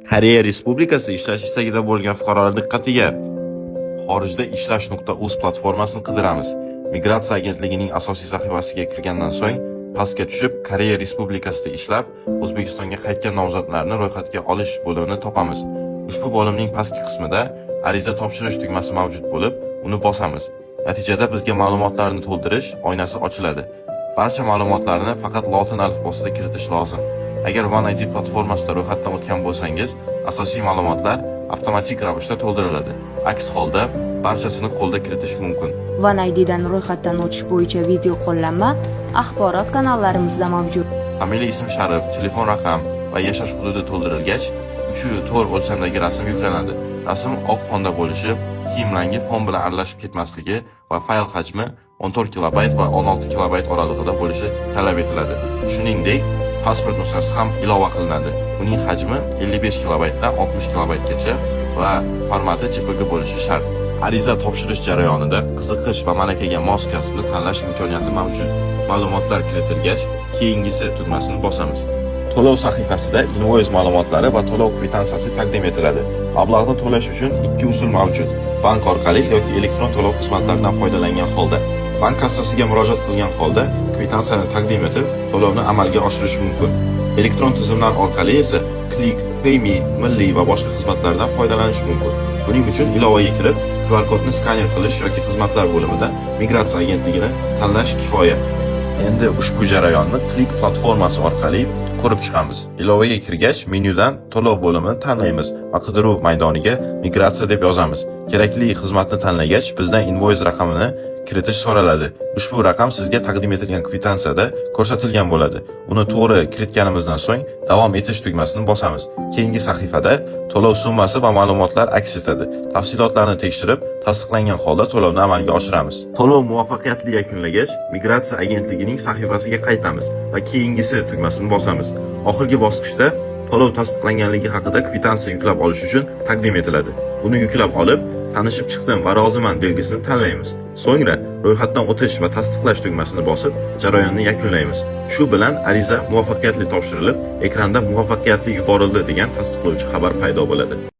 Koreya Respublikasi ishlash istagida bo'lgan fuqarolar diqqatiga. Xorijda ishlash.uz platformasini qidiramiz. Migratsiya agentligining asosiy sahifasiga kirgandan so'ng pastga tushib, Koreya Respublikasida ishlab, O'zbekistonga qaytgan nomzodlarni ro'yxatga olish bo'limini topamiz. Ushbu bo'limning pastki qismida ariza topshirish tugmasi mavjud bo'lib, uni bosamiz. Natijada bizga ma'lumotlarni to'ldirish oynasi ochiladi. Barcha ma'lumotlarni faqat lotin alifbosida kiritish lozim. Agar OneID platformasida ro'yxatdan o'tgan bo'lsangiz, asosiy ma'lumotlar avtomatik ravishda to'ldiriladi. Aks holda barchasini qo'lda kiritish mumkin. OneIDdan ro'yxatdan o'tish bo'yicha video qo'llanma axborot kanallarimizda mavjud. Familiya, ism-sharif, telefon raqam va yashash hududi to'ldirilgach, 3/4 o'lchamdagi rasm yuklanadi. Rasm oq fonda bo'lishi, kiyim rangi fon bilan aralashib ketmasligi va fayl hajmi 14 kilobayt va 16 kilobayt oralig'ida bo'lishi talab etiladi. Shuningdek, pasport nusxasi ham ilova qilinadi. Uning hajmi 55 kilobaytdan 60 kilobaytgacha va formati JPG bo'lishi shart. Ariza topshirish jarayonida qiziqish va malakaga mos kasbni tanlash imkoniyati mavjud. Ma'lumotlar kiritilgach, keyingisi tugmasini bosamiz. To'lov sahifasida invoice ma'lumotlari va to'lov kvitansiyasi taqdim etiladi. Mablag'ni to'lash uchun ikki usul mavjud: bank orqali yoki elektron to'lov xizmatlaridan foydalangan holda. Bank kassasiga murojaat qilgan holda kvitansiyani taqdim etib, to'lovni amalga oshirish mumkin. Elektron tizimlar orqali esa Click, PayMe, Milliy va boshqa xizmatlardan foydalanish mumkin. Buning uchun ilovaga kirib, QR kodni skaner qilish yoki xizmatlar bo'limida migratsiya agentligini tanlash kifoya. Endi ushbu jarayonni Click platformasi orqali ko'rib chiqamiz. Ilovaga kirgach, menyudan to'lov bo'limini tanlaymiz va qidiruv maydoniga migratsiya deb yozamiz. Kerakli xizmatni tanlagach, bizdan invoice raqamini kiritish so'raladi. Ushbu raqam sizga taqdim etilgan kvitansiyada ko'rsatilgan bo'ladi. Uni to'g'ri kiritganimizdan so'ng davom etish tugmasini bosamiz. Keyingi sahifada to'lov summasi va ma'lumotlar aks etadi. Tafsilotlarni tekshirib, tasdiqlangan holda to'lovni amalga oshiramiz. To'lov muvaffaqiyatli yakunlagach, migratsiya agentligining sahifasiga qaytamiz va keyingisi tugmasini bosamiz. Oxirgi bosqichda to'lov tasdiqlanganligi haqida kvitansiya yuklab olish uchun taqdim etiladi. Uni yuklab olib, tanishib chiqdim va roziman belgisini tanlaymiz. So'ngra ro'yxatdan o'tish va tasdiqlash tugmasini bosib, jarayonni yakunlaymiz. Shu bilan ariza muvaffaqiyatli topshirilib, ekranda muvaffaqiyatli yuborildi degan tasdiqlovchi xabar paydo bo'ladi.